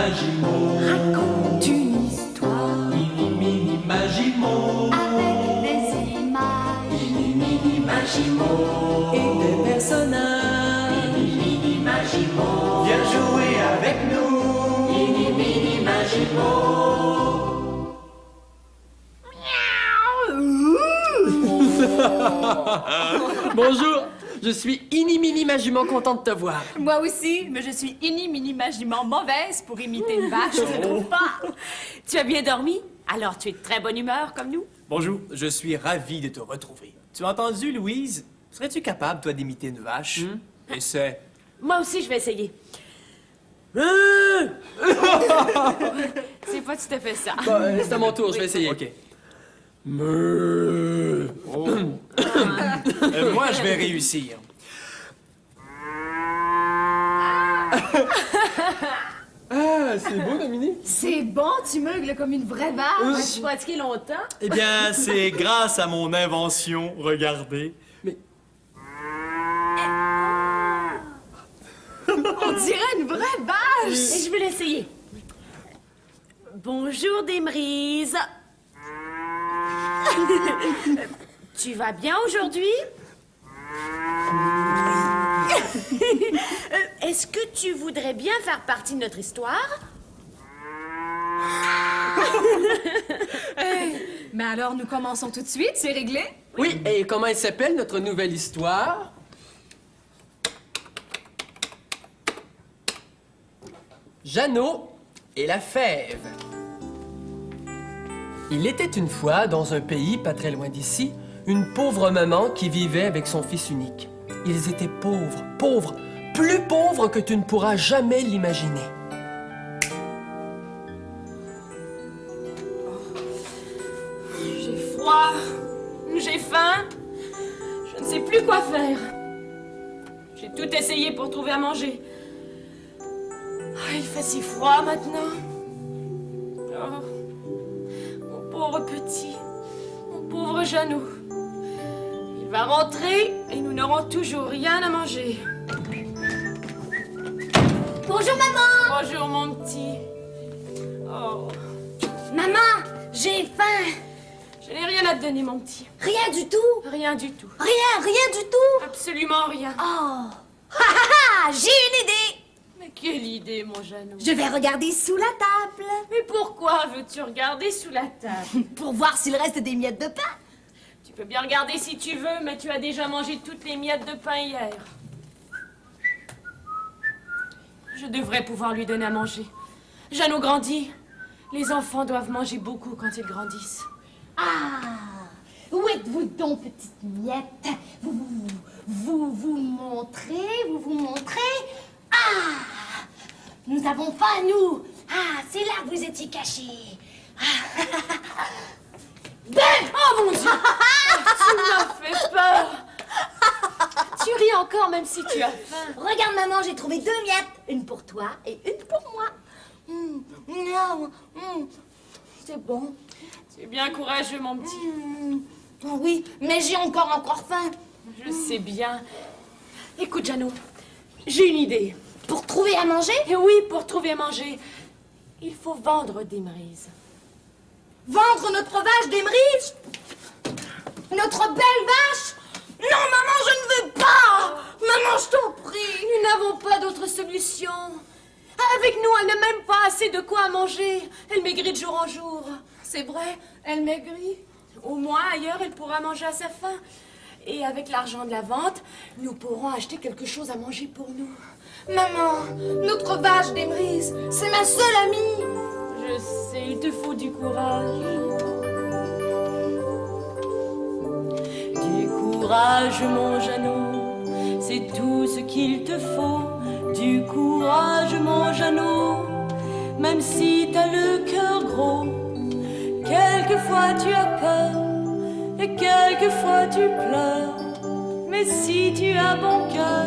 Magimo. Raconte une histoire Mini Magimo. avec des images. Mini Magimo. Et des personnages. Mini Magimo. Viens jouer avec nous. Mini Magimo. Bonjour, je suis iniminimagiment content de te voir. Moi aussi, mais je suis iniminimagiment mauvaise pour imiter une vache, tu trouves pas? Tu as bien dormi? Alors tu es de très bonne humeur comme nous? Bonjour, je suis ravi de te retrouver. Tu as entendu, Louise? Serais-tu capable, toi, d'imiter une vache? Essaie. Moi aussi, je vais essayer. C'est pas tout à fait ça. Bon, c'est à mon tour, je vais essayer. OK. Moi, je vais réussir. Ah, c'est beau, Dominique. C'est bon, tu meugles comme une vraie vache. As-tu pratiqué longtemps? Eh bien, c'est grâce à mon invention. Regardez. On dirait une vraie vache! Et je vais l'essayer. Bonjour, Desmerises. Tu vas bien aujourd'hui? Est-ce que tu voudrais bien faire partie de notre histoire? Mais alors, nous commençons tout de suite, c'est réglé? Oui, et comment elle s'appelle, notre nouvelle histoire? Jeannot et la fève. Il était une fois, dans un pays pas très loin d'ici, une pauvre maman qui vivait avec son fils unique. Ils étaient pauvres, plus pauvres que tu ne pourras jamais l'imaginer. J'ai froid, j'ai faim, je ne sais plus quoi faire. J'ai tout essayé pour trouver à manger. Ah, il fait si froid maintenant. Oh, mon pauvre petit, mon pauvre Jeannot. Il va rentrer et nous n'aurons toujours rien à manger. Bonjour maman. Bonjour mon petit. Oh, Maman, j'ai faim. je n'ai rien à te donner mon petit. Rien du tout. Rien du tout. Rien du tout. Absolument rien. Oh. Ha ha ha, j'ai une idée. Mais quelle idée mon Jeannot. Je vais regarder sous la table Mais pourquoi veux-tu regarder sous la table? pour voir s'il reste des miettes de pain. Tu peux bien regarder si tu veux, mais tu as déjà mangé toutes les miettes de pain hier. Je devrais pouvoir lui donner à manger. Jeannot grandit. Les enfants doivent manger beaucoup quand ils grandissent. Ah, où êtes-vous donc, petite miette? Vous montrez. Ah, nous avons faim, nous. Ah, c'est là que vous étiez cachés. Ben! Oh mon Dieu! Tu m'as fait peur! Tu ris encore même si tu as faim. Regarde, maman, j'ai trouvé 2 miettes. Une pour toi et une pour moi. C'est bon. Tu es bien courageux, mon petit. Oh oui, mais j'ai encore faim. Je sais bien. Écoute, Jeannot, j'ai une idée. Pour trouver à manger? Et oui, pour trouver à manger, il faut vendre des merises. Vendre notre vache d'Émerise? Notre belle vache? Non, maman, je ne veux pas! Maman, je t'en prie! Nous n'avons pas d'autre solution. Avec nous, elle n'a même pas assez de quoi manger. Elle maigrit de jour en jour. C'est vrai, elle maigrit. Au moins, ailleurs, elle pourra manger à sa faim. Et avec l'argent de la vente, nous pourrons acheter quelque chose à manger pour nous. Maman, notre vache d'Émerise, c'est ma seule amie! Je sais, il te faut du courage. Du courage, mon Jeannot, c'est tout ce qu'il te faut. Du courage, mon Jeannot, même si t'as le cœur gros. Quelquefois tu as peur et quelquefois tu pleures. Mais si tu as bon cœur,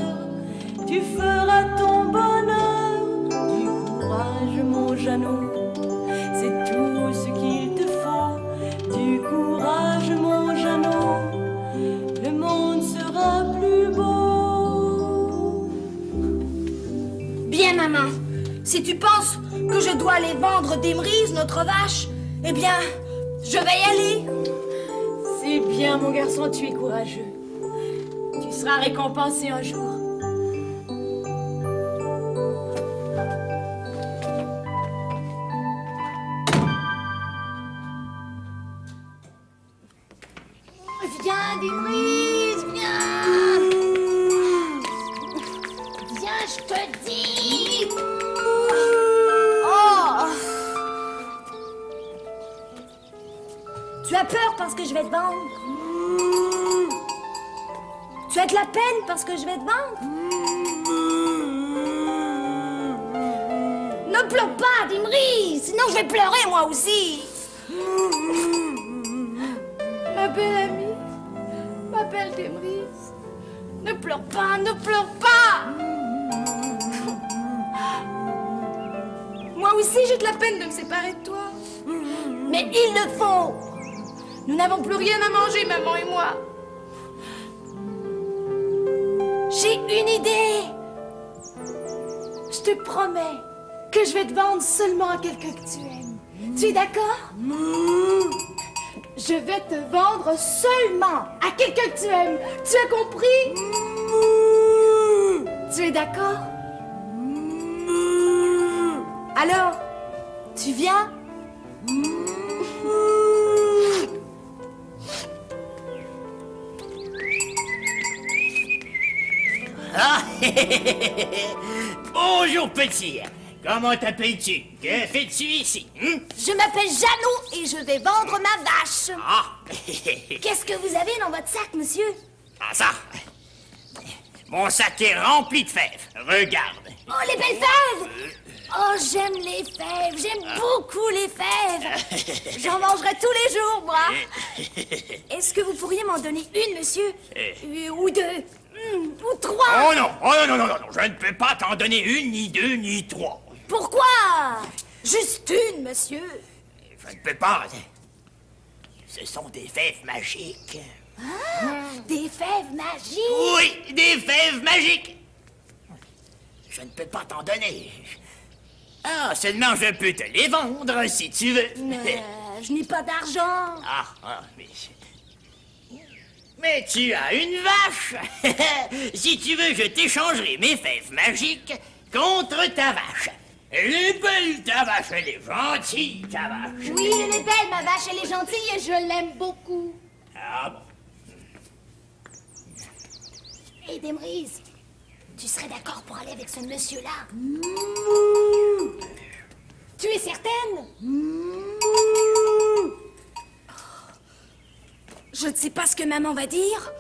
tu feras ton bonheur. Du courage, mon Jeannot, c'est tout ce qu'il te faut. Du courage, mon Jeannot, le monde sera plus beau. Bien, maman. Si tu penses que je dois aller vendre d'Émrise, notre vache, eh bien, je vais y aller. C'est bien, mon garçon, tu es courageux. Tu seras récompensé un jour. Viens, D'Émrise, viens. Viens, je te dis. Oh! Tu as peur parce que je vais te vendre? Tu as de la peine parce que je vais te vendre? Ne pleure pas, D'Émrise, sinon je vais pleurer moi aussi. Ma belle amie, ma belle D'Émrise, ne pleure pas, ne pleure pas. Moi aussi j'ai de la peine de me séparer de toi. Mais il le faut. Nous n'avons plus rien à manger, maman et moi. J'ai une idée. Je te promets que je vais te vendre seulement à quelqu'un que tu aimes. Tu es d'accord? Je vais te vendre seulement à quelqu'un que tu aimes. Tu as compris? Tu es d'accord? Alors, tu viens? Ah, bonjour petit, comment t'appelles-tu? Que fais-tu ici? Je m'appelle Jeannot et je vais vendre ma vache. Ah, Qu'est-ce que vous avez dans votre sac, monsieur? ah ça, mon sac est rempli de fèves, regarde. Oh, les belles fèves! Oh, j'aime les fèves, j'aime beaucoup les fèves. J'en mangerai tous les jours, moi. Est-ce que vous pourriez m'en donner une, monsieur? Ou deux? Ou trois? Oh non, oh non, non, non, non, je ne peux pas t'en donner une, ni deux, ni trois. Pourquoi? Juste une, monsieur. Je ne peux pas. Ce sont des fèves magiques. Des fèves magiques? Oui, des fèves magiques. Je ne peux pas t'en donner. Ah, seulement je peux te les vendre si tu veux. Je n'ai pas d'argent. Mais tu as une vache. Si tu veux, je t'échangerai mes fèves magiques contre ta vache. Elle est belle, ta vache, elle est gentille, ta vache. Oui, elle est belle, ma vache, elle est gentille et je l'aime beaucoup. Ah bon. Hé, D'Émrise, tu serais d'accord pour aller avec ce monsieur-là? Tu es certaine? Je ne sais pas ce que maman va dire.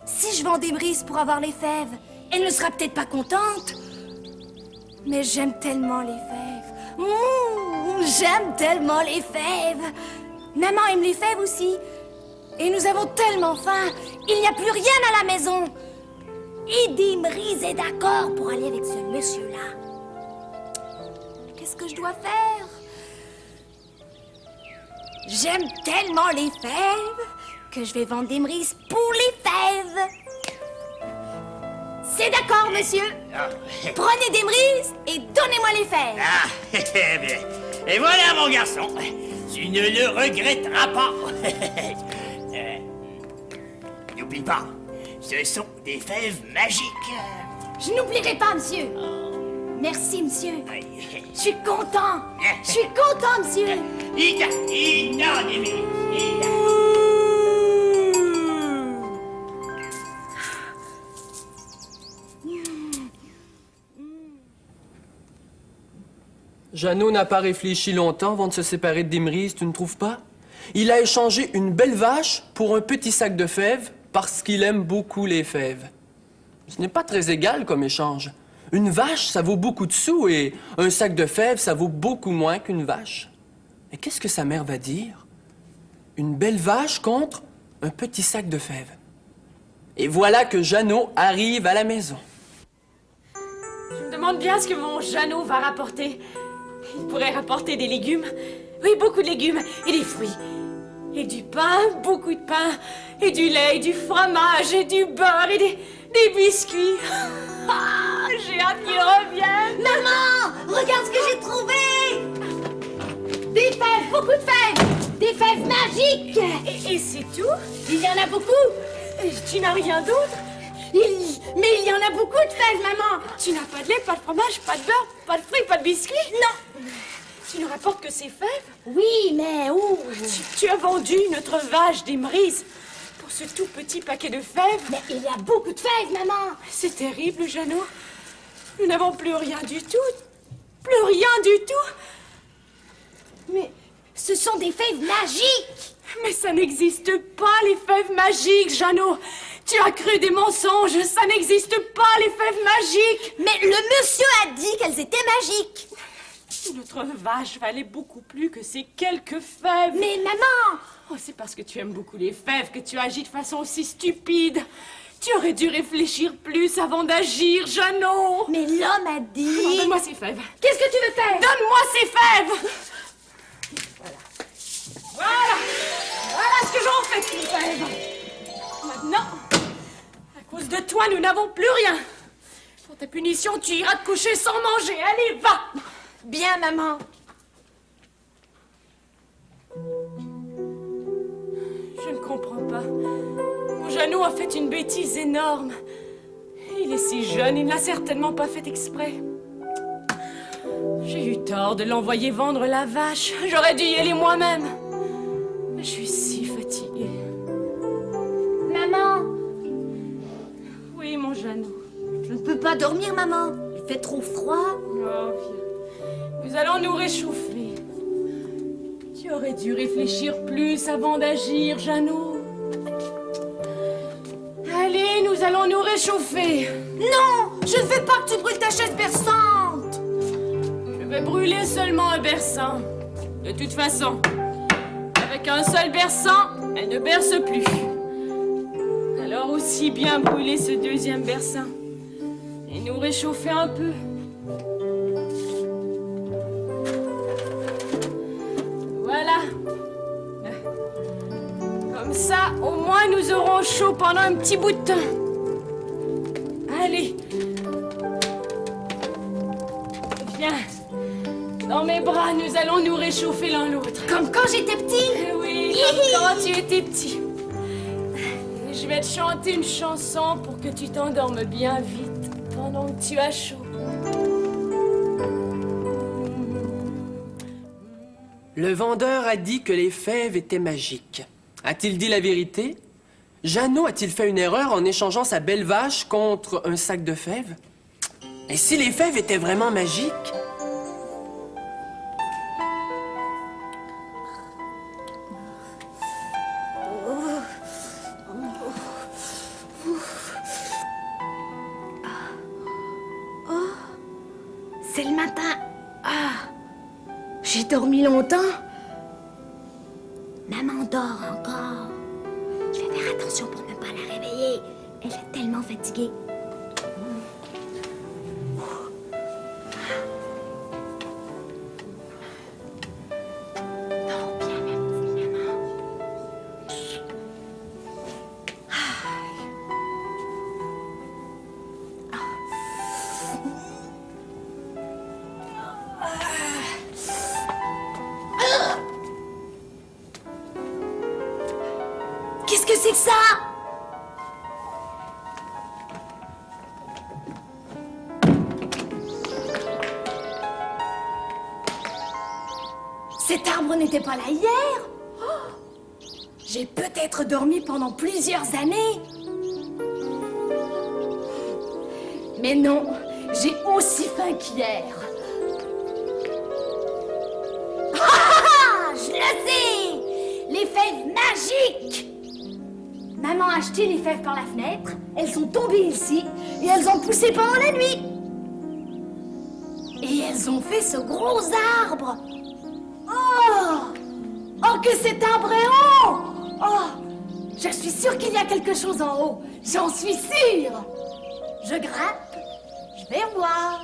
Si je vends D'Émrise pour avoir les fèves, elle ne sera peut-être pas contente. Mais j'aime tellement les fèves. J'aime tellement les fèves. Maman aime les fèves aussi. Et nous avons tellement faim. Il n'y a plus rien à la maison. Et D'Émrise est d'accord pour aller avec ce monsieur-là. Qu'est-ce que je dois faire? J'aime tellement les fèves que je vais vendre D'Émrise pour les fèves. C'est d'accord, monsieur. Prenez D'Émrise et donnez-moi les fèves. Ah, bien. Et voilà, mon garçon. Tu ne le regretteras pas. N'oublie pas, ce sont des fèves magiques. Je n'oublierai pas, monsieur. Merci, monsieur. Je suis content. Je suis content, monsieur. Ida, D'Émrise, Ida. Jeannot n'a pas réfléchi longtemps avant de se séparer de D'Émrise, tu ne trouves pas? Il a échangé une belle vache pour un petit sac de fèves parce qu'il aime beaucoup les fèves. Ce n'est pas très égal comme échange. Une vache, ça vaut beaucoup de sous et un sac de fèves, ça vaut beaucoup moins qu'une vache. Mais qu'est-ce que sa mère va dire? Une belle vache contre un petit sac de fèves. Et voilà que Jeannot arrive à la maison. Je me demande bien ce que mon Jeannot va rapporter. Il pourrait rapporter des légumes. Oui, beaucoup de légumes. Et des fruits. Et du pain, beaucoup de pain. Et du lait, et du fromage, et du beurre, et des biscuits. Ah, j'ai hâte qu'il revienne. Maman, regarde voir ce que j'ai trouvé! Des fèves, beaucoup de fèves! Des fèves magiques! Et c'est tout? Il y en a beaucoup! Tu n'as rien d'autre? Mais il y en a beaucoup de fèves, maman! Tu n'as pas de lait, pas de fromage, pas de beurre, pas de fruits, pas de biscuits? Non! Tu ne rapportes que ces fèves? Oui, mais où? Tu as vendu notre vache d'Émrise pour ce tout petit paquet de fèves? Mais il y a beaucoup de fèves, maman! C'est terrible, Jeannot. Nous n'avons plus rien du tout. Plus rien du tout. Mais ce sont des fèves magiques! Mais ça n'existe pas, les fèves magiques, Jeannot. Tu as cru des mensonges. Ça n'existe pas, les fèves magiques. Mais le monsieur a dit qu'elles étaient magiques! Notre vache valait beaucoup plus que ces quelques fèves. Mais maman! Oh, c'est parce que tu aimes beaucoup les fèves que tu agis de façon aussi stupide. Tu aurais dû réfléchir plus avant d'agir, Jeannot. Mais l'homme a dit... Alors, donne-moi ces fèves. Qu'est-ce que tu veux faire? Donne-moi ces fèves. Voilà ce que j'en fais de ces fèves. Maintenant, à cause de toi, nous n'avons plus rien. Pour ta punition, tu iras te coucher sans manger. Allez, va. Bien, maman. Je ne comprends pas. Mon Jeannot a fait une bêtise énorme. Il est si jeune, il n'a certainement pas fait exprès. J'ai eu tort de l'envoyer vendre la vache. J'aurais dû y aller moi-même. Mais je suis si fatiguée. Maman! Oui, mon Jeannot. Je ne peux pas dormir, maman. Il fait trop froid. Oh, viens. Nous allons nous réchauffer. Tu aurais dû réfléchir plus avant d'agir, Jeannot. Allez, nous allons nous réchauffer. Non! Je ne veux pas que tu brûles ta chaise berçante! Je vais brûler seulement un berçant. De toute façon, avec un seul berçant, elle ne berce plus. Alors aussi bien brûler ce deuxième berçant et nous réchauffer un peu. Voilà. Comme ça, au moins, nous aurons chaud pendant un petit bout de temps. Allez. Viens. Dans mes bras, nous allons nous réchauffer l'un l'autre. Comme quand j'étais petit! Eh oui, comme quand tu étais petit. Et je vais te chanter une chanson pour que tu t'endormes bien vite pendant que tu as chaud. Le vendeur a dit que les fèves étaient magiques. A-t-il dit la vérité? Jeannot a-t-il fait une erreur en échangeant sa belle vache contre un sac de fèves? Et si les fèves étaient vraiment magiques? C'est le matin. Ah! J'ai dormi longtemps. Maman dort encore. Je vais faire attention pour ne pas la réveiller. Elle est tellement fatiguée. Dors bien, ma petite maman. Qu'est-ce que c'est que ça? Cet arbre n'était pas là hier? Oh! J'ai peut-être dormi pendant plusieurs années. Mais non, j'ai aussi faim qu'hier. Ah, je le sais! Les fèves magiques! Maman a acheté les fèves par la fenêtre, elles sont tombées ici et elles ont poussé pendant la nuit. Et elles ont fait ce gros arbre. Oh! Oh, que cet arbre est haut! Oh! Je suis sûre qu'il y a quelque chose en haut. J'en suis sûre. Je grimpe, je vais voir.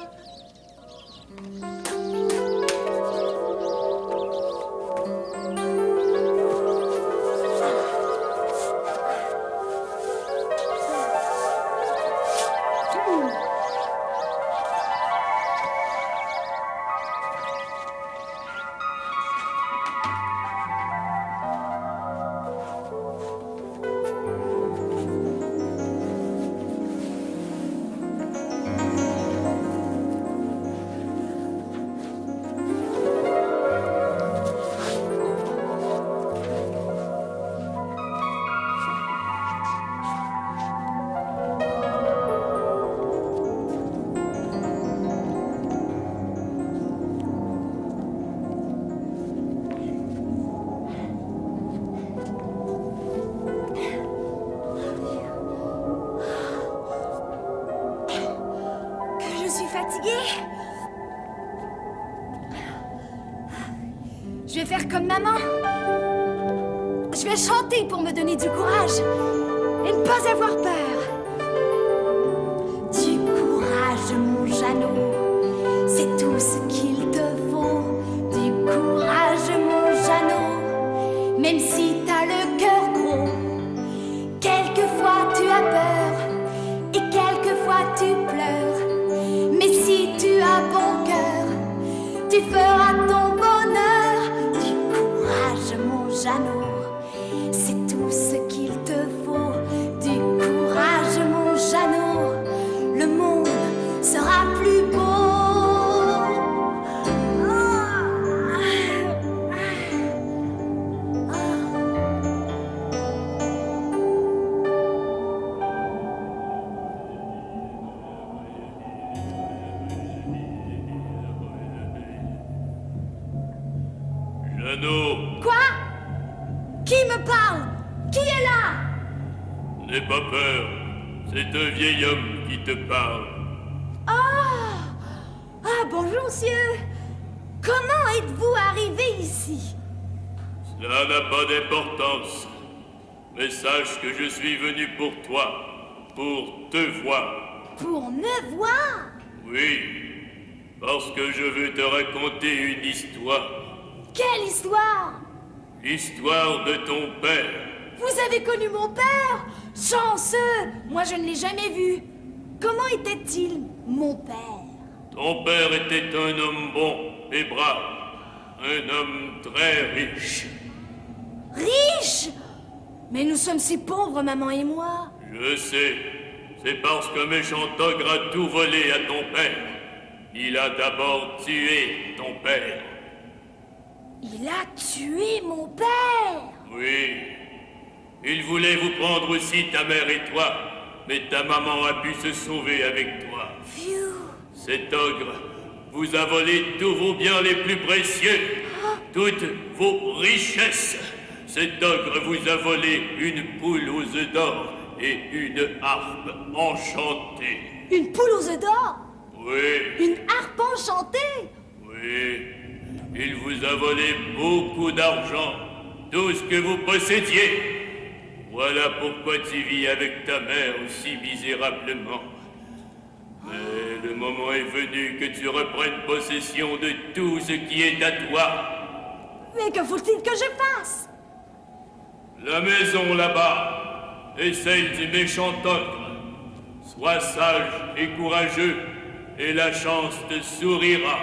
fatiguée. Je vais faire comme maman. Je vais chanter pour me donner du courage et ne pas avoir peur. Du courage, mon Jeannot, c'est tout ce qu'il te faut. Du courage, mon Jeannot, même si t'as le cœur gros. Quelquefois tu as peur et quelquefois tu pleures. Mais si tu as bon cœur, tu feras ton bonheur. Du courage, mon Jeannot, c'est tout ce qu'il te faut. Du courage, mon Jeannot, le monde sera plus beau. Jeannot, Quoi? Qui me parle? Qui est là? n'aie pas peur, c'est un vieil homme qui te parle. Ah, bonjour, monsieur. Comment êtes-vous arrivé ici? Cela n'a pas d'importance, mais sache que je suis venu pour toi, pour te voir. Pour me voir? Oui, parce que je veux te raconter une histoire. Quelle histoire? L'histoire de ton père. Vous avez connu mon père? Chanceux! Moi, je ne l'ai jamais vu. Comment était-il, mon père? Ton père était un homme bon et brave, un homme très riche. Riche? Mais nous sommes si pauvres, maman et moi. Je sais, c'est parce qu'un méchant ogre a tout volé à ton père. Il a d'abord tué ton père. Il a tué mon père! Oui, il voulait vous prendre aussi, ta mère et toi, mais ta maman a pu se sauver avec toi. Phew! Cet ogre vous a volé tous vos biens les plus précieux, toutes vos richesses. Cet ogre vous a volé une poule aux œufs d'or et une harpe enchantée. Une poule aux œufs d'or? Oui, Une harpe enchantée? oui, il vous a volé beaucoup d'argent, tout ce que vous possédiez. Voilà pourquoi tu vis avec ta mère aussi misérablement. Mais le moment est venu que tu reprennes possession de tout ce qui est à toi. Mais que faut-il que je fasse? La maison là-bas est celle du méchant ogre. Sois sage et courageux, et la chance te sourira.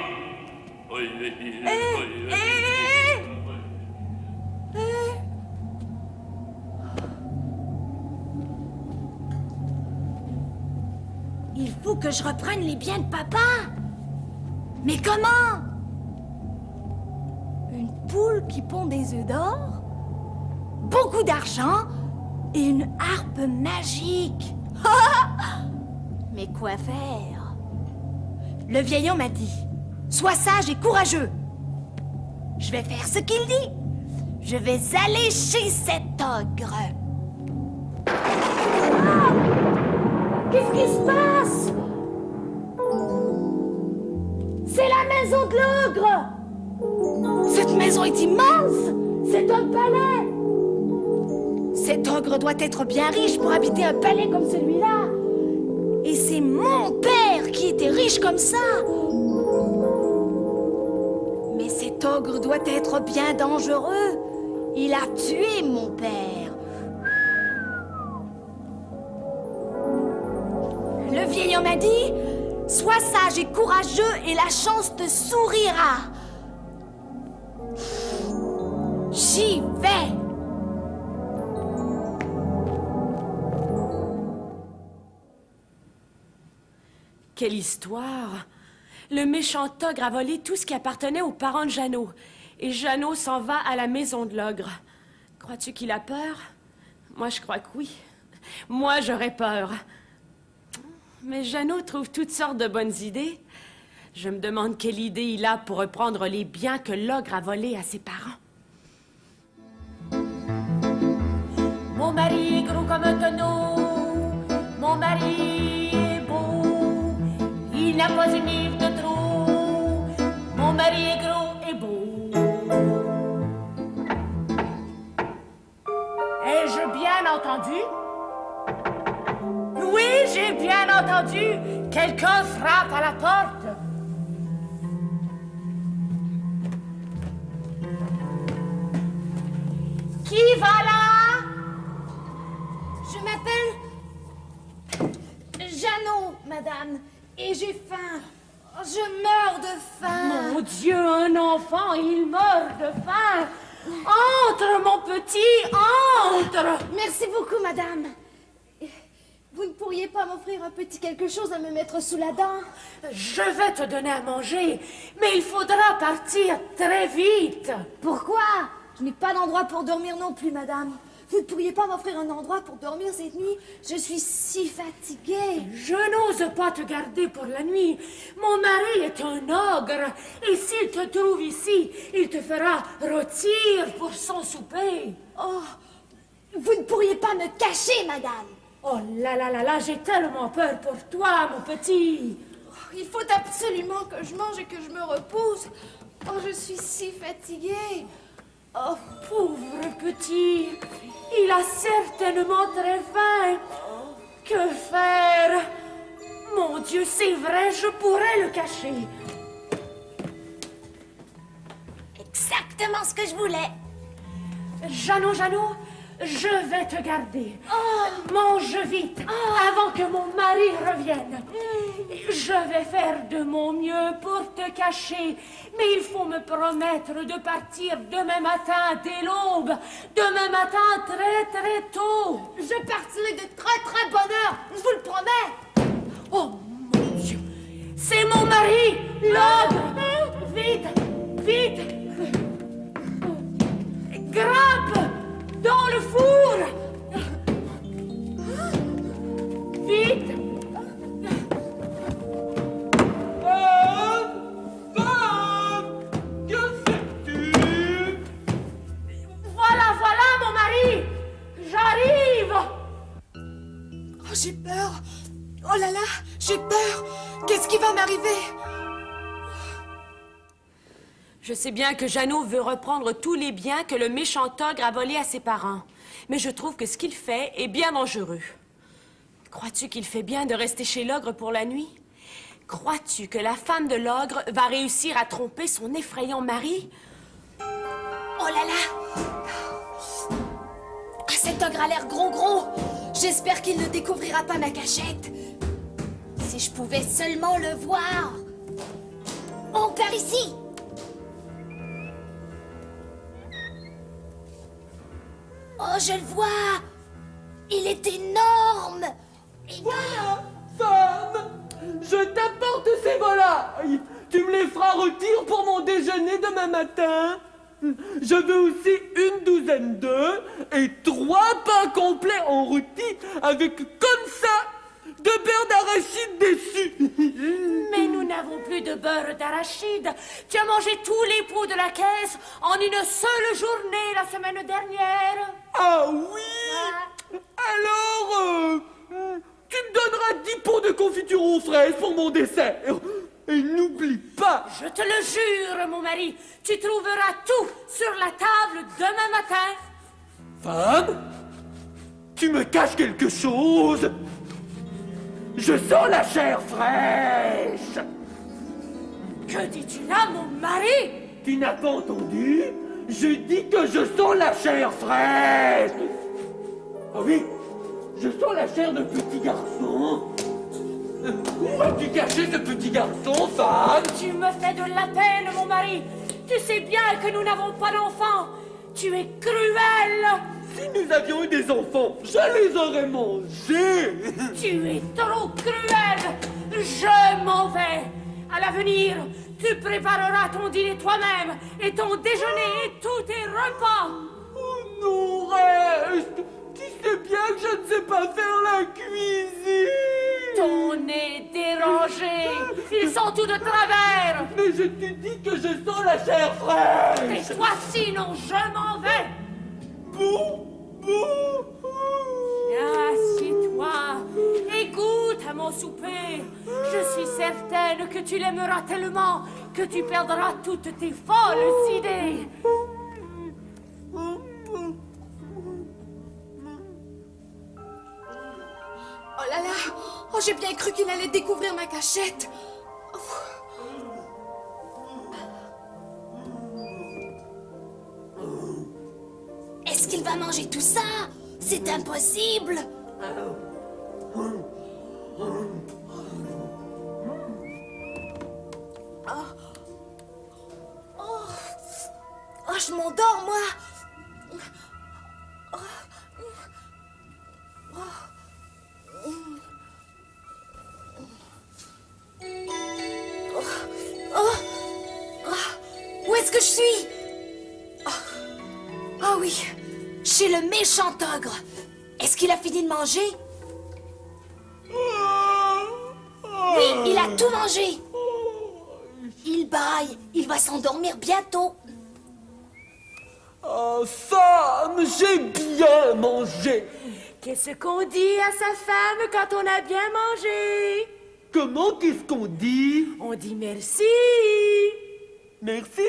Il faut que je reprenne les biens de papa. Mais comment? Une poule qui pond des œufs d'or, beaucoup d'argent et une harpe magique. Mais quoi faire? Le vieil homme m'a dit, sois sage et courageux. Je vais faire ce qu'il dit. Je vais aller chez cet ogre. Ah! Qu'est-ce qui se passe? C'est la maison de l'ogre! Cette maison est immense! C'est un palais! Cet ogre doit être bien riche pour habiter un palais comme celui-là. Et c'est mon père qui était riche comme ça. Mais cet ogre doit être bien dangereux. Il a tué mon père. Le vieil homme a dit, sois sage et courageux et la chance te sourira. J'y vais. Quelle histoire! Le méchant ogre a volé tout ce qui appartenait aux parents de Jeannot. Et Jeannot s'en va à la maison de l'ogre. Crois-tu qu'il a peur? Moi, je crois que oui. Moi, j'aurais peur. Mais Jeannot trouve toutes sortes de bonnes idées. Je me demande quelle idée il a pour reprendre les biens que l'ogre a volés à ses parents. Mon mari est gros comme un tonneau, mon mari est beau, il n'a pas une livre de trop. Mon mari est gros et beau. Ai-je bien entendu? Oui, j'ai bien entendu. Quelqu'un frappe à la porte. Qui va là? Je m'appelle Jeannot, madame, et j'ai faim. Je meurs de faim. Mon Dieu, un enfant, il meurt de faim. Entre, mon petit, entre. Merci beaucoup, madame. Vous ne pourriez pas m'offrir un petit quelque chose à me mettre sous la dent? Je vais te donner à manger, mais il faudra partir très vite. Pourquoi? Je n'ai pas d'endroit pour dormir non plus, madame. Vous ne pourriez pas m'offrir un endroit pour dormir cette nuit? Je suis si fatiguée. Je n'ose pas te garder pour la nuit. Mon mari est un ogre, et s'il te trouve ici, il te fera rôtir pour son souper. Oh, vous ne pourriez pas me cacher, madame? Oh là là là là, j'ai tellement peur pour toi, mon petit. Oh, il faut absolument que je mange et que je me repose. Oh, je suis si fatiguée. Oh, pauvre petit, il a certainement très faim. Que faire? Mon Dieu, c'est vrai, je pourrais le cacher. Exactement ce que je voulais. Jeannot, je vais te garder. Mange vite, avant que mon mari revienne. Je vais faire de mon mieux pour te cacher, mais il faut me promettre de partir demain matin dès l'aube. Demain matin très très tôt. Je partirai de très très bonne heure, je vous le promets. Oh mon Dieu, c'est mon mari, l'ogre. Vite, vite. Grimpe dans le four. Vite. Que fais-tu? Voilà, mon mari. J'arrive. Oh, j'ai peur. Oh là là, j'ai peur. Qu'est-ce qui va m'arriver? Je sais bien que Jeannot veut reprendre tous les biens que le méchant ogre a volés à ses parents. Mais je trouve que ce qu'il fait est bien dangereux. Crois-tu qu'il fait bien de rester chez l'ogre pour la nuit? Crois-tu que la femme de l'ogre va réussir à tromper son effrayant mari? Oh là là. Ah, cet ogre a l'air gros. J'espère qu'il ne découvrira pas ma cachette. Si je pouvais seulement le voir. Oh, par ici. Oh, je le vois. Il est énorme. Voilà, femme, je t'apporte ces volailles. Tu me les feras rôtir pour mon déjeuner demain matin. Je veux aussi une douzaine d'œufs et 3 pains complets en rôti avec comme ça de beurre d'arachide dessus. Mais nous n'avons plus de beurre d'arachide. Tu as mangé tous les pots de la caisse en une seule journée la semaine dernière. Ah oui. Alors, tu me donneras 10 pots de confiture aux fraises pour mon dessert. Et n'oublie pas. Je te le jure, mon mari, tu trouveras tout sur la table demain matin. Femme, tu me caches quelque chose. Je sens la chair fraîche. Que dis-tu là, mon mari? Tu n'as pas entendu? Je dis que je sens la chair fraîche. Ah oui, je sens la chair de petit garçon. Où as-tu caché ce petit garçon, femme? Tu me fais de la peine, mon mari. Tu sais bien que nous n'avons pas d'enfants. Tu es cruel. Si nous avions eu des enfants, je les aurais mangés. Tu es trop cruel. Je m'en vais. À l'avenir, tu prépareras ton dîner toi-même et ton déjeuner et tous tes repas. Oh non, reste. Tu sais bien que je ne sais pas faire la cuisine. Ton nez dérangé. Ils sont tous de travers. Mais je te dis que je sens la chair fraîche. Tais-toi, sinon je m'en vais. Bouh, bouh. Assieds-toi et goûte à à mon souper. Je suis certaine que tu l'aimeras tellement que tu perdras toutes tes folles idées. Oh là là! Oh, j'ai bien cru qu'il allait découvrir ma cachette! Est-ce qu'il va manger tout ça? C'est impossible! Oh, je m'endors, moi! Où est-ce que je suis? Oh oui, chez le méchant ogre. Est-ce qu'il a fini de manger? Oui, il a tout mangé. Il braille, il va s'endormir bientôt. Oh, femme, j'ai bien mangé. Qu'est-ce qu'on dit à sa femme quand on a bien mangé? Comment qu'est-ce qu'on dit? On dit merci. Merci.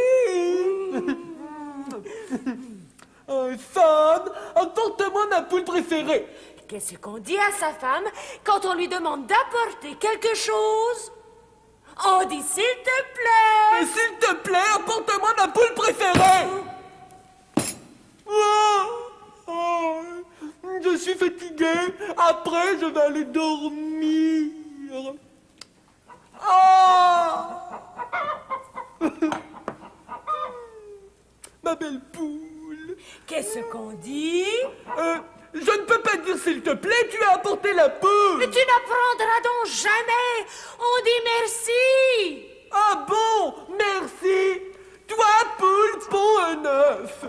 Oh, femme, apporte-moi ma poule préférée. Qu'est-ce qu'on dit à sa femme quand on lui demande d'apporter quelque chose? On dit s'il te plaît. Mais s'il te plaît, apporte-moi ma poule préférée. Je suis fatigué. Après, je vais aller dormir. Ma belle poule. Qu'est-ce qu'on dit? Je ne peux pas dire s'il te plaît, tu as apporté la poule. Mais tu n'apprendras donc jamais. On dit merci. Ah bon, merci. Toi, poule, pond un œuf.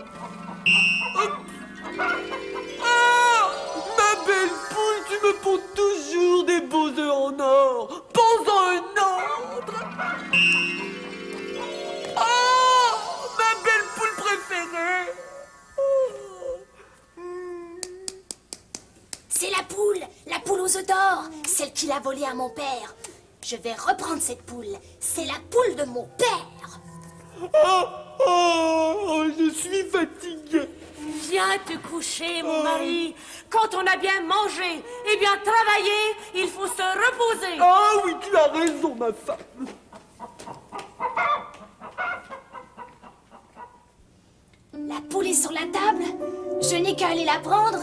Ma belle poule, tu me ponds toujours des beaux œufs en or. Ponds-en un autre. Ma belle poule préférée. C'est la poule aux œufs d'or, celle qu'il a volée à mon père. Je vais reprendre cette poule. C'est la poule de mon père. Je suis fatiguée. Viens te coucher, mon mari. Quand on a bien mangé et bien travaillé, il faut se reposer. Ah oui, tu as raison, ma femme. La poule est sur la table. Je n'ai qu'à aller la prendre.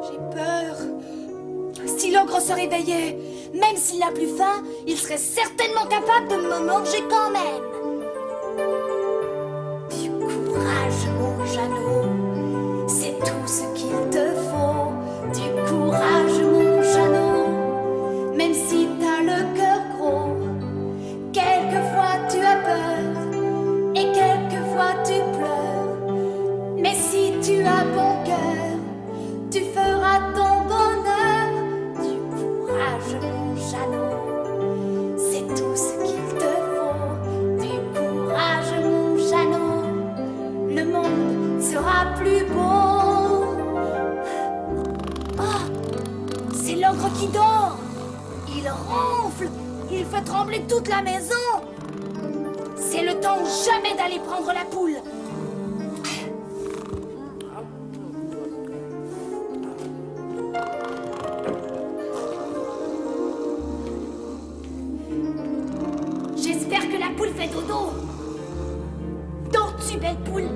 J'ai peur. Si l'ogre se réveillait, même s'il n'a plus faim, il serait certainement capable de me manger quand même. Du courage, mon Jeannot, c'est tout ce qu'il te faut. Du courage, mon Jeannot, même si t'as le cœur gros. Quelquefois tu as peur et quelquefois tu pleures. Mais si tu as bon cœur, tu feras ton bonheur. Du courage, mon Jeannot, c'est tout ce qu'il te faut. Du courage, mon Jeannot, le monde sera plus beau. Oh, c'est l'ogre qui dort. Il ronfle, il fait trembler toute la maison. C'est le temps jamais d'aller prendre la poule. J'espère que la poule fait dodo. Dors-tu, belle poule?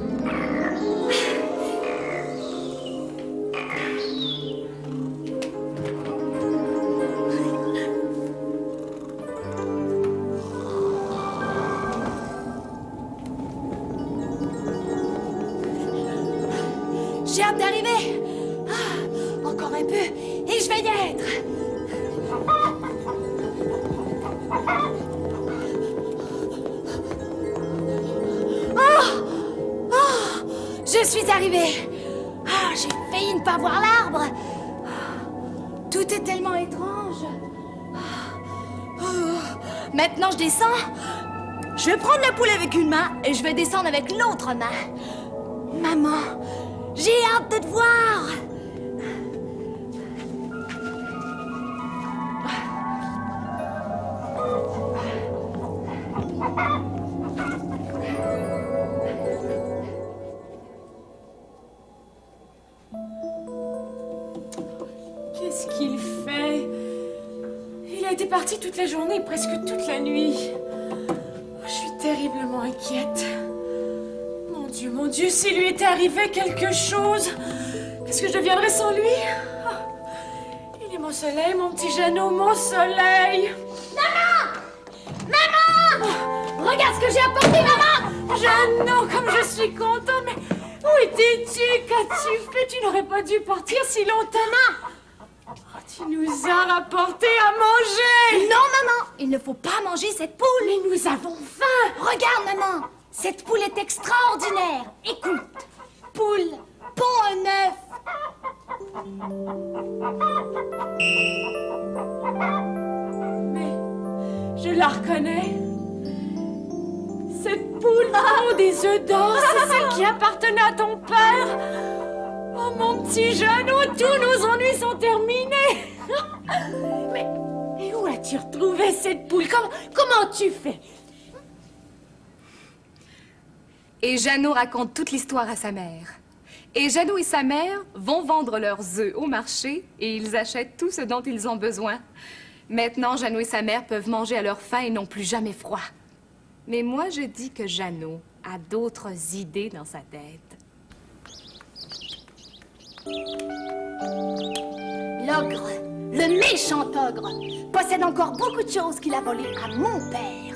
J'ai hâte d'arriver. Encore un peu et je vais y être. Je suis arrivée. J'ai failli ne pas voir l'arbre. Tout est tellement étrange. Maintenant, je descends. Je vais prendre la poule avec une main et je vais descendre avec l'autre main. Maman, j'ai hâte de te voir. Qu'est-ce qu'il fait? Il a été parti toute la journée, presque toute la nuit. Je suis terriblement inquiète. Mon Dieu, s'il lui était arrivé quelque chose, qu'est-ce que je deviendrais sans lui? Il est mon soleil, mon petit Jeannot, mon soleil. Maman! Maman! Regarde ce que j'ai apporté, maman! Jeannot, comme je suis contente, mais où étais-tu? Qu'as-tu fait? Tu n'aurais pas dû partir si longtemps. Oh, tu nous as rapporté à manger. Non, maman, il ne faut pas manger cette poule. Mais nous avons faim. Regarde, maman, cette poule est extraordinaire. Écoute, poule, pond un œuf. Mais je la reconnais. Cette poule pond des œufs d'or, c'est celle qui appartenait à ton père. Oh, mon petit Jeannot, tous nos ennuis sont terminés. Mais et où as-tu retrouvé cette poule? Comment tu fais? Et Jeannot raconte toute l'histoire à sa mère. Et Jeannot et sa mère vont vendre leurs œufs au marché et ils achètent tout ce dont ils ont besoin. Maintenant, Jeannot et sa mère peuvent manger à leur faim et n'ont plus jamais froid. Mais moi, je dis que Jeannot a d'autres idées dans sa tête. L'ogre, le méchant ogre, possède encore beaucoup de choses qu'il a volées à mon père.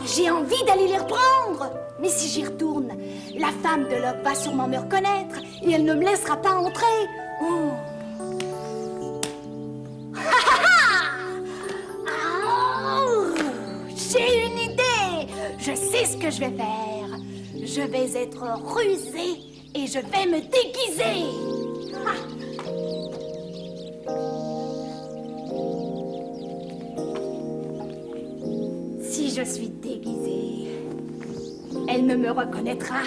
J'ai envie d'aller les reprendre. Mais si j'y retourne, la femme de l'ogre va sûrement me reconnaître et elle ne me laissera pas entrer. Oh. J'ai une idée. Je sais ce que je vais faire. Je vais être rusée et je vais me déguiser. Si je suis déguisée, elle ne me reconnaîtra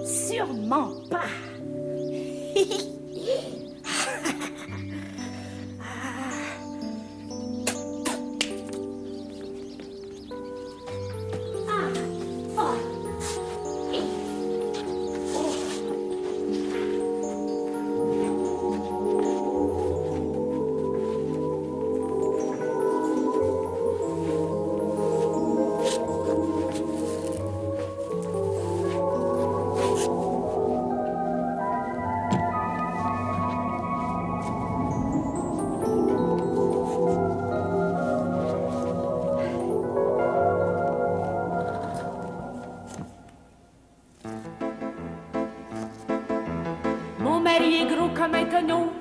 sûrement pas. Mon mari est gros comme un tonneau.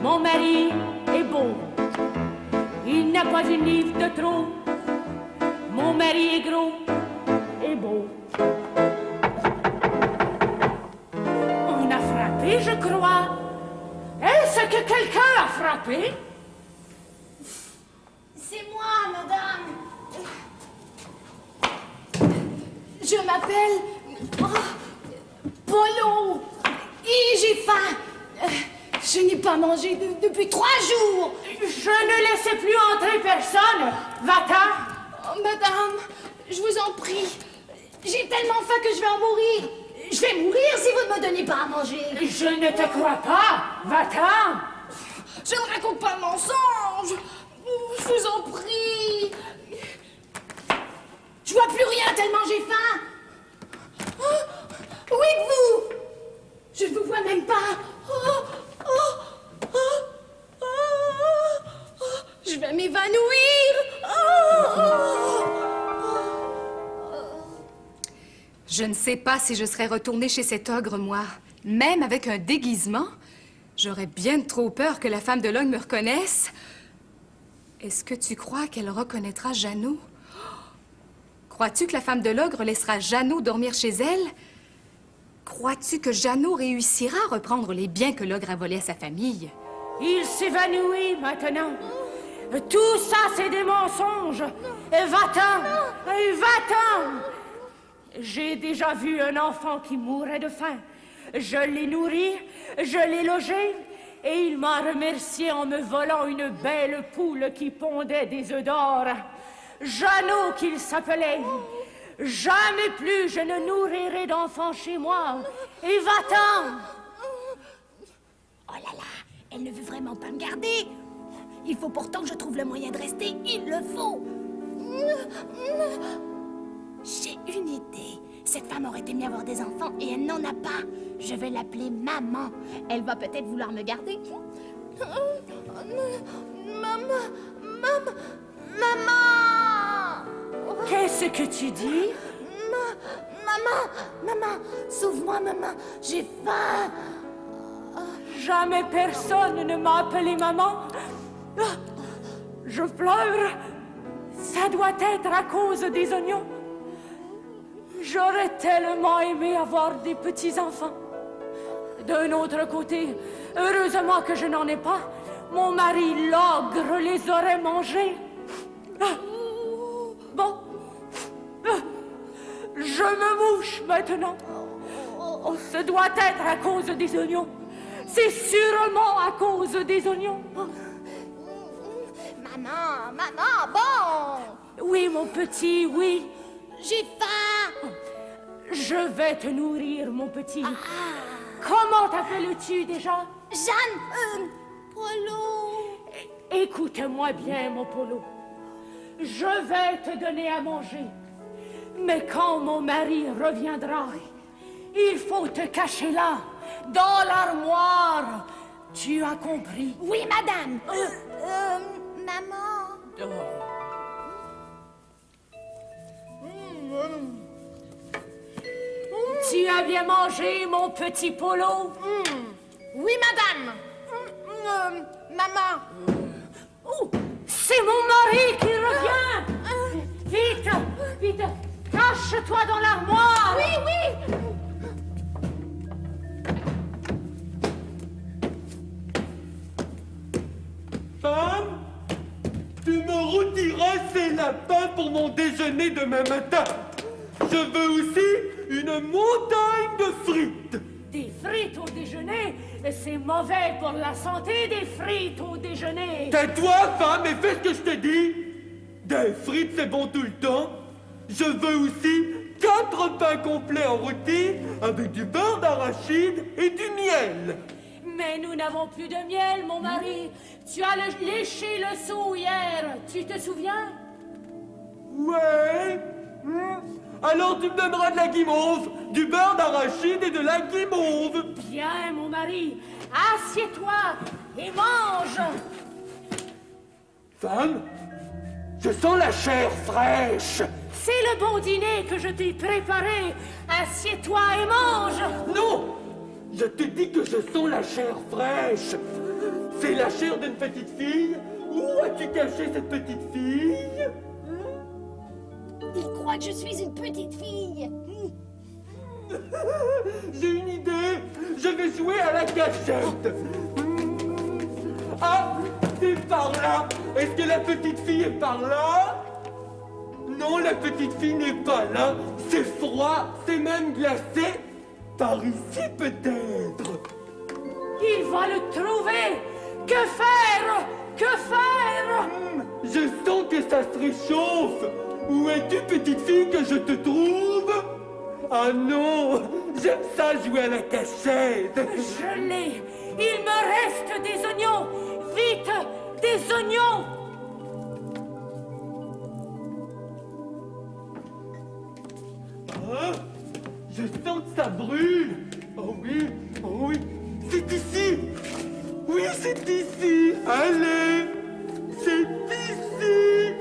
Mon mari est beau. Il n'a pas une livre de trop. Mon mari est gros et beau. On a frappé, je crois. Est-ce que quelqu'un a frappé? C'est moi, madame. Je m'appelle Polo. Et j'ai faim. Je n'ai pas mangé depuis 3 jours. Je ne laissais plus entrer personne. Va-t'en. Oh, madame, je vous en prie. J'ai tellement faim que je vais en mourir. Je vais mourir si vous ne me donnez pas à manger. Je ne te crois pas. Va-t'en. Je ne raconte pas de mensonge. Je vous en prie. Je vois plus rien tellement j'ai faim. Oh, où êtes-vous? Je ne vous vois même pas. Je vais m'évanouir. Je ne sais pas si je serais retournée chez cet ogre, moi. Même avec un déguisement, j'aurais bien trop peur que la femme de l'ogre me reconnaisse. Est-ce que tu crois qu'elle reconnaîtra Jeannot? Crois-tu que la femme de l'ogre laissera Jeannot dormir chez elle? Crois-tu que Jeannot réussira à reprendre les biens que l'ogre a volés à sa famille? Il s'évanouit maintenant. Tout ça, c'est des mensonges. Va-t'en. Va-t'en. J'ai déjà vu un enfant qui mourait de faim. Je l'ai nourri, je l'ai logé, et il m'a remercié en me volant une belle poule qui pondait des œufs d'or. Jeannot qu'il s'appelait. Jamais plus je ne nourrirai d'enfants chez moi. Et va-t'en! Oh là là, elle ne veut vraiment pas me garder. Il faut pourtant que je trouve le moyen de rester. Il le faut. J'ai une idée. Cette femme aurait aimé avoir des enfants et elle n'en a pas. Je vais l'appeler maman. Elle va peut-être vouloir me garder. Maman! Qu'est-ce que tu dis? Maman, sauve-moi, maman. J'ai faim. Jamais personne ne m'a appelé maman. Je pleure. Ça doit être à cause des oignons. J'aurais tellement aimé avoir des petits-enfants. D'un autre côté, heureusement que je n'en ai pas. Mon mari, l'ogre, les aurait mangés. Bon. Je me mouche maintenant. Ce doit être à cause des oignons. C'est sûrement à cause des oignons. Maman, bon. Oui, mon petit, oui. J'ai faim. Je vais te nourrir, mon petit. Comment t'appelles-tu déjà? Jeanne, Polo. Écoute-moi bien, mon Polo. Je vais te donner à manger. Mais quand mon mari reviendra, il faut te cacher là, dans l'armoire. Tu as compris? Oui, madame. Maman. Tu as bien mangé, mon petit Polo? Oui, madame. Maman. Oh, c'est mon mari qui revient. Vite, cache-toi dans l'armoire. Oui. Femme, tu me retireras ces lapins pour mon déjeuner demain matin. Je veux aussi une montagne de frites. Des frites au déjeuner? C'est mauvais pour la santé, des frites au déjeuner. Tais-toi, femme, et fais ce que je te dis. Des frites, c'est bon tout le temps. Je veux aussi 4 pains complets en rôti avec du beurre d'arachide et du miel. Mais nous n'avons plus de miel, mon mari. Tu as léché le seau hier, tu te souviens? Ouais. Alors tu me donneras de la guimauve, du beurre d'arachide et de la guimauve. Bien, mon mari. Assieds-toi et mange. Femme, je sens la chair fraîche. C'est le bon dîner que je t'ai préparé. Assieds-toi et mange. Non, je te dis que je sens la chair fraîche. C'est la chair d'une petite fille. Où as-tu caché cette petite fille? Il croit que je suis une petite fille. J'ai une idée. Je vais jouer à la cachette. Ah, c'est par là. Est-ce que la petite fille est par là? Non, la petite fille n'est pas là. C'est froid, c'est même glacé. Par ici, peut-être. Il va le trouver. Que faire? Que faire? Je sens que ça se réchauffe. Où es-tu, petite fille, que je te trouve? Ah non, j'aime ça jouer à la cachette. Je l'ai. Il me reste des oignons. Vite, des oignons. Ah, je sens que ça brûle. Oh oui, c'est ici. Oui, c'est ici. Allez, c'est ici.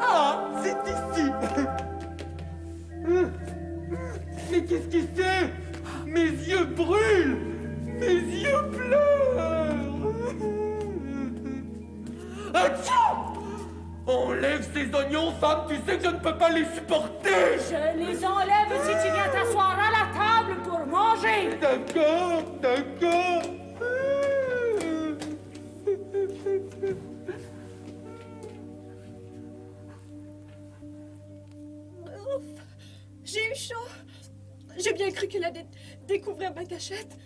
Ah, c'est ici. Mais qu'est-ce que c'est? Mes yeux brûlent. Mes yeux pleurent. Atchou! Enlève ces oignons, femme, tu sais que je ne peux pas les supporter. Je les enlève si tu viens t'asseoir à la table pour manger. D'accord. J'ai eu chaud. J'ai bien cru qu'elle allait découvrir ma cachette.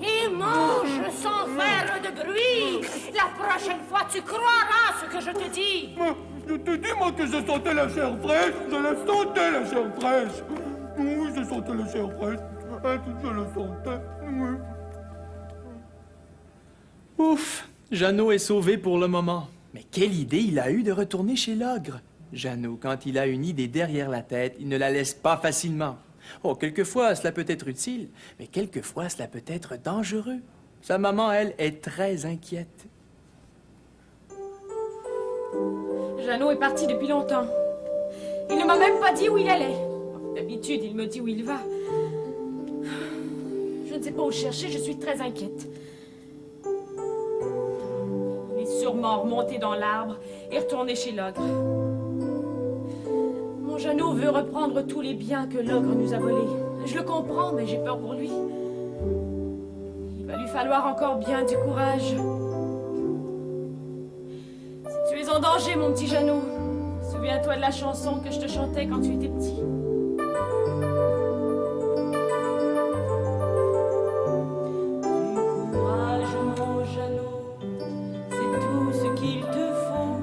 Et mange sans faire de bruit. La prochaine fois, tu croiras ce que je te dis. Je te dis, moi, que je sentais la chair fraîche. Je la sentais, la chair fraîche. Oui, je sentais la chair fraîche. Je la sentais. Oui. Ouf, Jeannot est sauvé pour le moment. Mais quelle idée il a eu de retourner chez l'ogre. Jeannot, quand il a une idée derrière la tête, il ne la laisse pas facilement. Oh, quelquefois, cela peut être utile, mais quelquefois, cela peut être dangereux. Sa maman, elle, est très inquiète. Jeannot est parti depuis longtemps. Il ne m'a même pas dit où il allait. D'habitude, il me dit où il va. Je ne sais pas où chercher, je suis très inquiète. Il est sûrement remonté dans l'arbre et retourné chez l'ogre. Mon Jeannot veut reprendre tous les biens que l'ogre nous a volés. Je le comprends, mais j'ai peur pour lui. Il va lui falloir encore bien du courage. Si tu es en danger, mon petit Jeannot, souviens-toi de la chanson que je te chantais quand tu étais petit. Du courage, mon Jeannot, c'est tout ce qu'il te faut.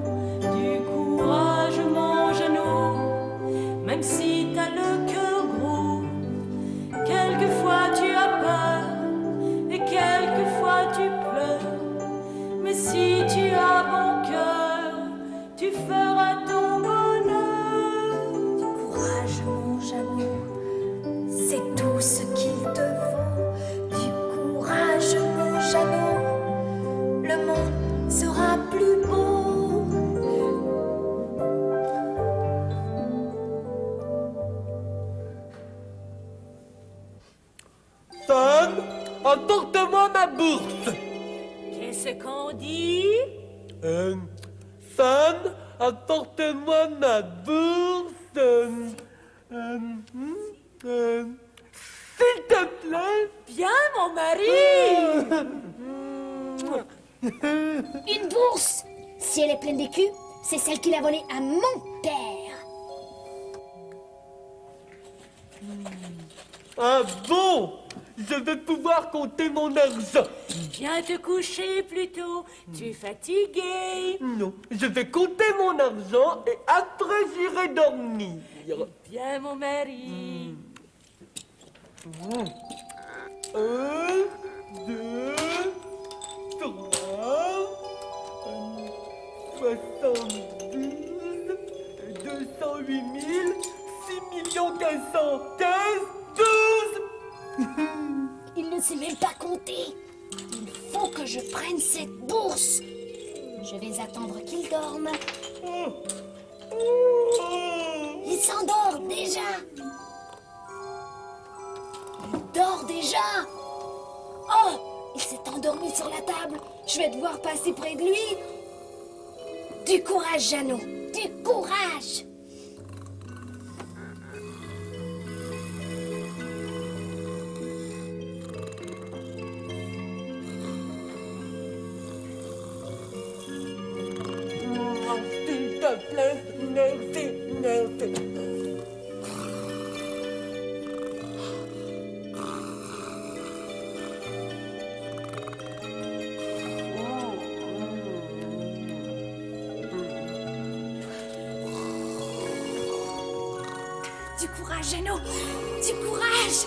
Du courage, mon Jeannot, même si t'as le cœur gros. Quelquefois tu as peur et quelquefois tu pleures. Mais si tu as bon cœur, tu feras ton bonheur. Du courage, mon Jeannot, c'est tout ce qu'il te faut. Du courage, mon Jeannot, le monde sera plus beau. Sam, apporte-moi ma bourse. Qu'est-ce qu'on dit? Sam, apporte-moi ma bourse. S'il te plaît. Bien, mon mari! Une bourse! Si elle est pleine d'écus, c'est celle qu'il a volée à mon père. Ah bon? Je vais pouvoir compter mon argent. Viens te coucher plus tôt, tu es fatigué. Non, je vais compter mon argent et après j'irai dormir. Bien, mon mari. 1, 2, 3, 72, 208 000, 6 515, 12. Il ne sait même pas compter. Il faut que je prenne cette bourse. Je vais attendre qu'il dorme. Il s'endort déjà. Il dort déjà. Oh, il s'est endormi sur la table. Je vais devoir passer près de lui. Du courage, Jeannot. Du courage. S'il te plaît, merci, merci. Du courage, Jeannot, du courage.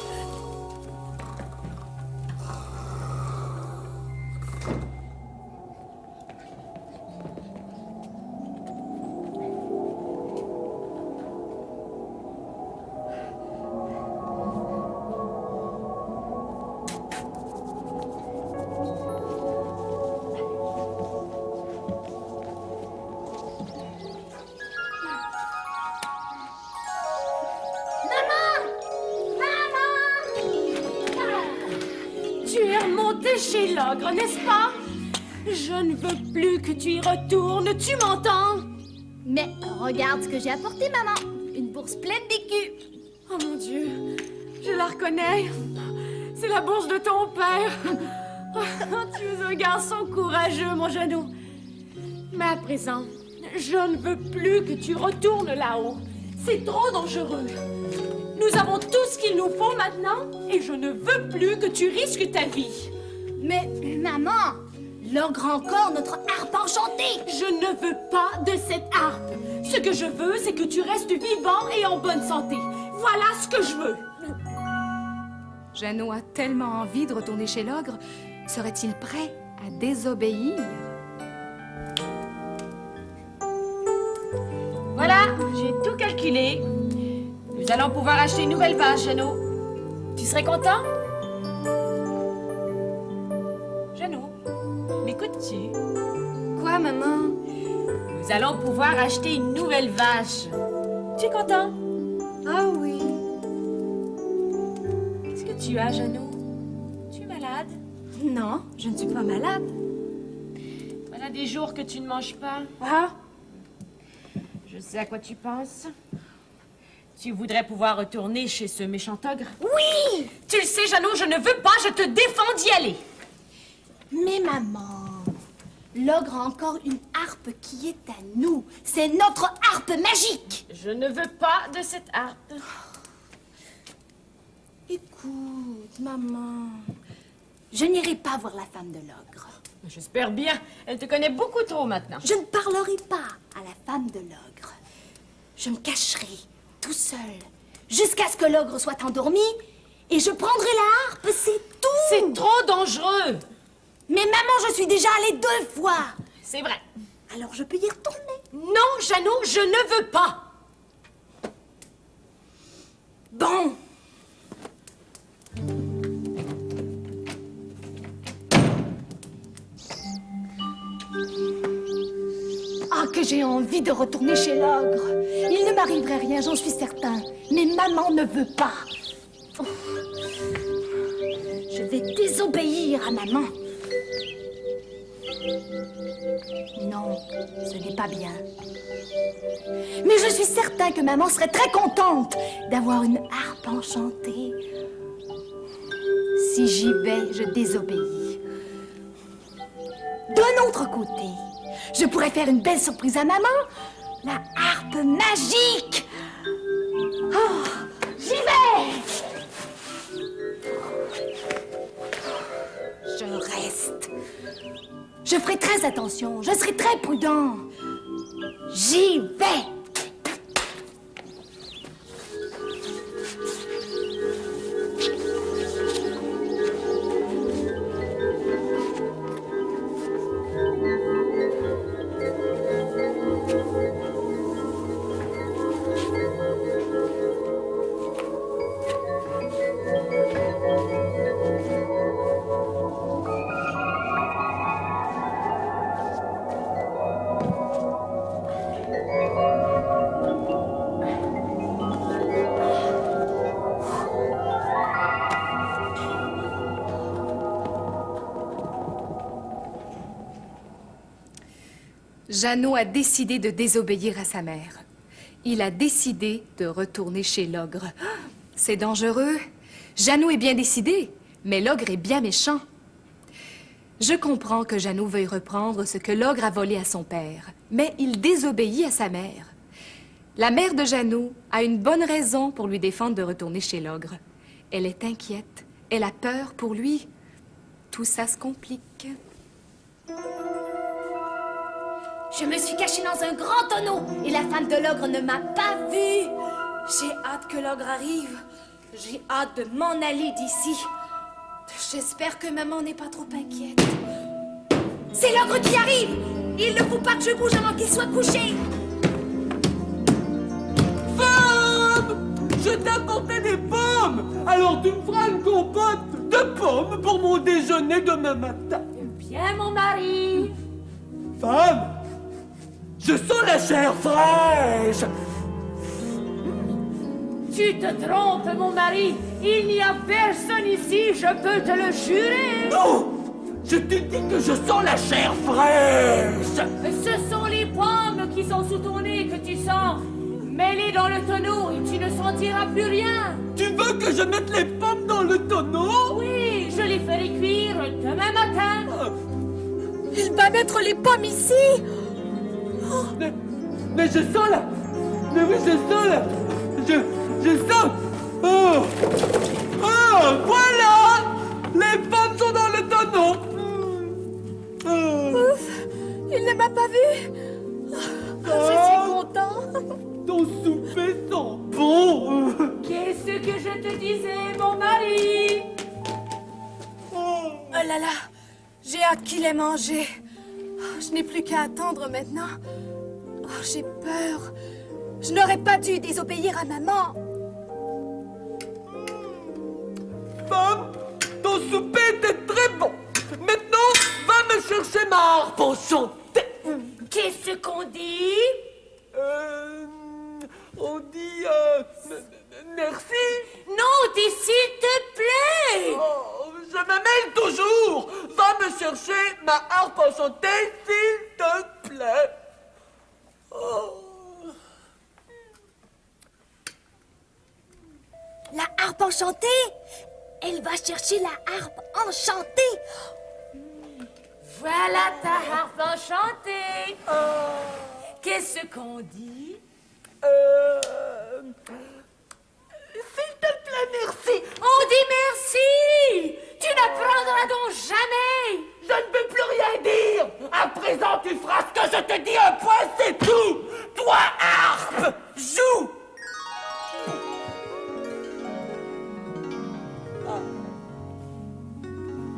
Tu es remonté chez l'ogre, n'est-ce pas? Je ne veux plus que tu y retournes, tu m'entends? Mais regarde ce que j'ai apporté, maman. Une bourse pleine d'écus. Oh mon Dieu, je la reconnais. C'est la bourse de ton père. Tu es un garçon courageux, mon Jeannot. Mais à présent, je ne veux plus que tu retournes là-haut. C'est trop dangereux. Nous avons tout ce qu'il nous faut maintenant et je ne veux plus que tu risques ta vie. Mais, maman, l'ogre a encore notre harpe enchantée. Je ne veux pas de cette harpe. Ce que je veux, c'est que tu restes vivant et en bonne santé. Voilà ce que je veux. Jeannot a tellement envie de retourner chez l'ogre. Serait-il prêt à désobéir? Voilà, j'ai tout calculé. Nous allons pouvoir acheter une nouvelle vache, Jeannot. Tu serais content? Jeannot, m'écoutes-tu? Quoi, maman? Nous allons pouvoir acheter une nouvelle vache. Tu es content? Ah oui. Qu'est-ce que tu as, Jeannot? Tu es malade? Non, je ne suis pas malade. Voilà des jours que tu ne manges pas. Ah? Je sais à quoi tu penses. Tu voudrais pouvoir retourner chez ce méchant ogre? Oui! Tu le sais, Jeannot, je ne veux pas, je te défends d'y aller. Mais maman, l'ogre a encore une harpe qui est à nous. C'est notre harpe magique. Je ne veux pas de cette harpe. Écoute, maman, je n'irai pas voir la femme de l'ogre. J'espère bien. Elle te connaît beaucoup trop maintenant. Je ne parlerai pas à la femme de l'ogre. Je me cacherai tout seul jusqu'à ce que l'ogre soit endormi et je prendrai la harpe, c'est tout. C'est trop dangereux. Mais maman, je suis déjà allée 2 fois. C'est vrai. Alors je peux y retourner. Non, Jeannot, je ne veux pas. Bon. Ah, que j'ai envie de retourner chez l'ogre. Il ne m'arriverait rien, j'en suis certain. Mais maman ne veut pas. Oh. Je vais désobéir à maman. Non, ce n'est pas bien. Mais je suis certain que maman serait très contente d'avoir une harpe enchantée. Si j'y vais, je désobéis. D'un autre côté, je pourrais faire une belle surprise à maman. La harpe magique. Oh, j'y vais. Je reste. Je ferai très attention. Je serai très prudent. J'y vais. Jeannot a décidé de désobéir à sa mère. Il a décidé de retourner chez l'ogre. C'est dangereux. Jeannot est bien décidé, mais l'ogre est bien méchant. Je comprends que Jeannot veuille reprendre ce que l'ogre a volé à son père, mais il désobéit à sa mère. La mère de Jeannot a une bonne raison pour lui défendre de retourner chez l'ogre. Elle est inquiète, elle a peur pour lui. Tout ça se complique. Je me suis cachée dans un grand tonneau et la femme de l'ogre ne m'a pas vue. J'ai hâte que l'ogre arrive. J'ai hâte de m'en aller d'ici. J'espère que maman n'est pas trop inquiète. C'est l'ogre qui arrive. Il ne faut pas que je bouge avant qu'il soit couché. Femme! Je t'apportais des pommes! Alors tu me feras une compote de pommes pour mon déjeuner demain matin. Bien, mon mari. Femme! Je sens la chair fraîche! Tu te trompes, mon mari. Il n'y a personne ici, je peux te le jurer. Non! Je te dis que je sens la chair fraîche! Ce sont les pommes qui sont sous ton nez que tu sens. Mets-les dans le tonneau et tu ne sentiras plus rien. Tu veux que je mette les pommes dans le tonneau? Oui, je les ferai cuire demain matin. Il va mettre les pommes ici. Mais je sens la... Mais oui, je sens la... Je sens... Oh, oh, voilà! Les pommes sont dans le tonneau. Il ne m'a pas vu. Je suis content. Ton souper sent bon. Qu'est-ce que je te disais, mon mari? Oh là là, j'ai hâte qu'il ait mangé. Je n'ai plus qu'à attendre maintenant. Oh, j'ai peur. Je n'aurais pas dû désobéir à maman. Femme, ton souper était très bon. Maintenant, va me chercher ma harpe enchantée. Qu'est-ce qu'on dit? On dit merci. Non, dis s'il te plaît. Oh, je me mêle toujours. Va me chercher ma harpe enchantée, s'il te plaît. Oh. La harpe enchantée? Elle va chercher la harpe enchantée. Voilà ta harpe enchantée. Qu'est-ce qu'on dit? S'il te plaît, merci. On dit merci. Tu n'apprendras donc jamais. Je ne peux plus rien dire. À présent, tu feras ce que je te dis. Un point, c'est tout. Toi, harpe, joue.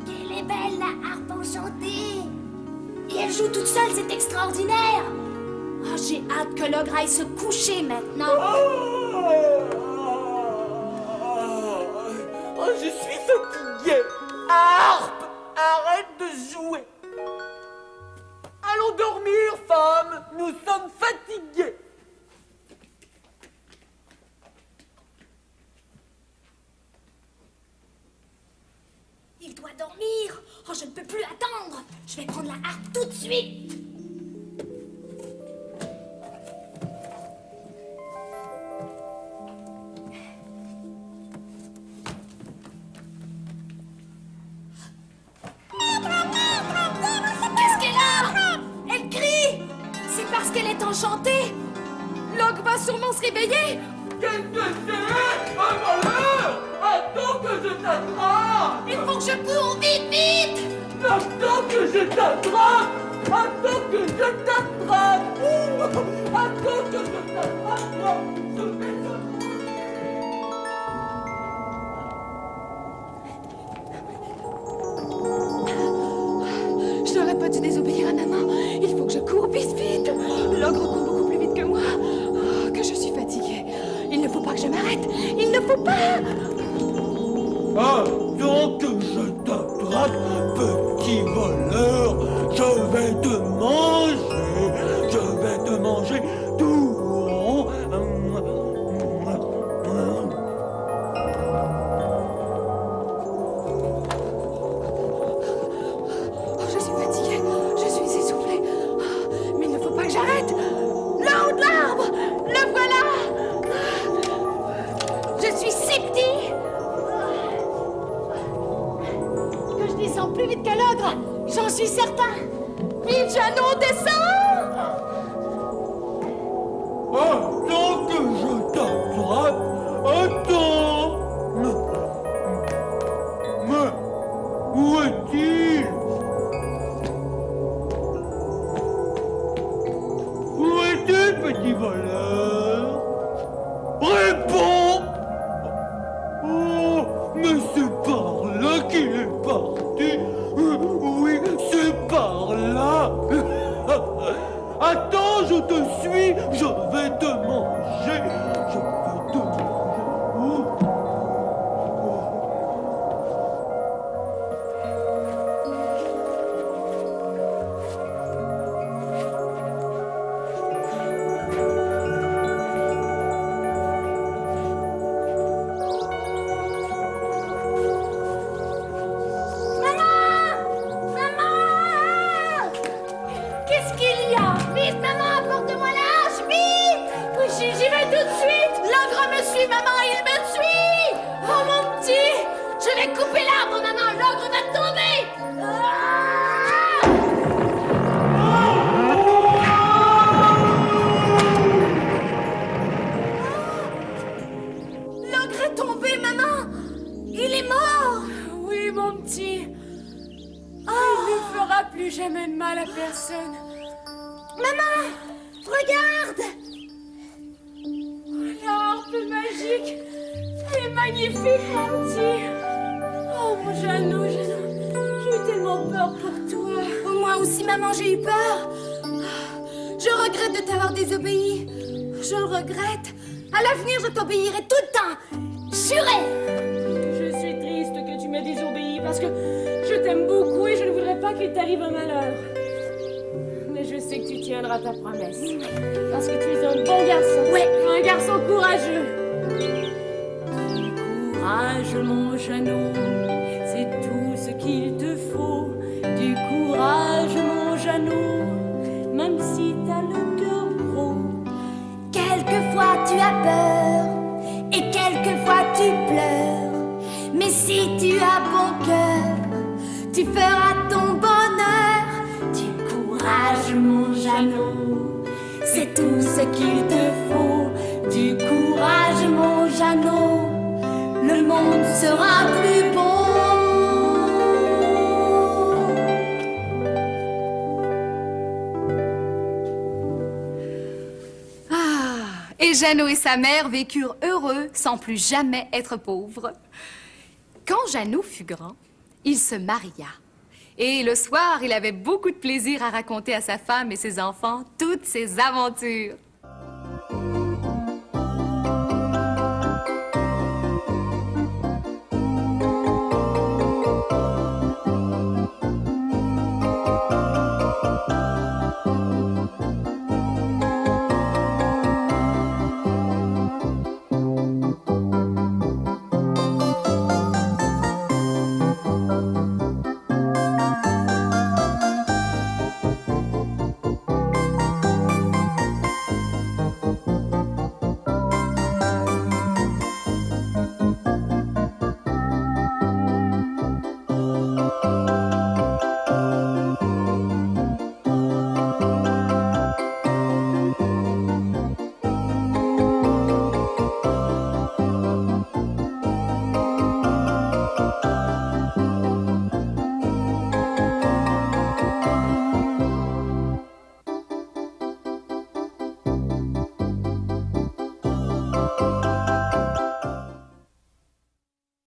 Elle est belle, la harpe enchantée. Et elle joue toute seule, c'est extraordinaire. Oh, j'ai hâte que l'ogre aille se coucher maintenant. Oh, je suis fatigué. Harpe, arrête de jouer. Allons dormir, femme. Nous sommes fatigués. Il doit dormir. Oh, je ne peux plus attendre. Je vais prendre la harpe tout de suite. Qu'est-ce qu'elle a? Elle crie. C'est parce qu'elle est enchantée. L'ogre va sûrement se réveiller. Qu'est-ce que c'est? Un voleur! Attends que je t'attrape! Il faut que je cours vite, vite. Attends que je t'attrape! Attends que je t'attrape! Attends que je t'attrape! Je vais Je n'aurais pas dû désobéir à maman. Il faut que je cours vite, vite. L'ogre court beaucoup plus vite que moi. Oh, que je suis fatiguée. Il ne faut pas que je m'arrête. Il ne faut pas. Attends que je t'attrape, petit voleur! Je vais te manger! Je vais te manger tout rond! Oh, je suis fatiguée. Je suis essoufflée. Oh, mais il ne faut pas que j'arrête. Là-haut de l'arbre. Le voilà. Je suis si petit que je descends plus vite que l'ogre. J'en suis certain. Vite, Jeannot, descends. Attends que je t'attrape! Attends! Mais où est-il? Où es-tu, petit voleur? Réponds! Oh, mais c'est par là qu'il est parti! Oui, c'est par là! Attends, je te suis, je vais te manger, je vais te manger. Qu'est-ce qu'il y a? Vite, maman, apporte-moi la hache, vite. feras plus jamais de mal à personne. Maman, regarde! La harpe magique est magnifique, mon petit. Oh, mon Jeannot, Jeannot, j'ai eu tellement peur pour toi. Moi aussi, maman, j'ai eu peur. Je regrette de t'avoir désobéi. Je le regrette. À l'avenir, je t'obéirai tout le temps. Juré! Je suis triste que tu m'aies désobéi parce que je t'aime beaucoup et je ne voudrais pas qu'il t'arrive un malheur. Mais je sais que tu tiendras ta promesse. Parce que tu es un bon garçon. Ouais. Un garçon courageux. Courage, mon Jeannot, c'est tout ce qu'il te faut. Du courage, mon Jeannot, même si t'as le cœur gros. Quelquefois tu as peur et quelquefois tu pleures. Mais si tu as bon cœur, tu feras ton bonheur. Du courage, mon Jeannot, c'est tout ce qu'il te faut. Du courage, mon Jeannot, le monde sera plus beau. Et Jeannot et sa mère vécurent heureux sans plus jamais être pauvres. Quand Jeannot fut grand, il se maria. Et le soir, il avait beaucoup de plaisir à raconter à sa femme et ses enfants toutes ses aventures.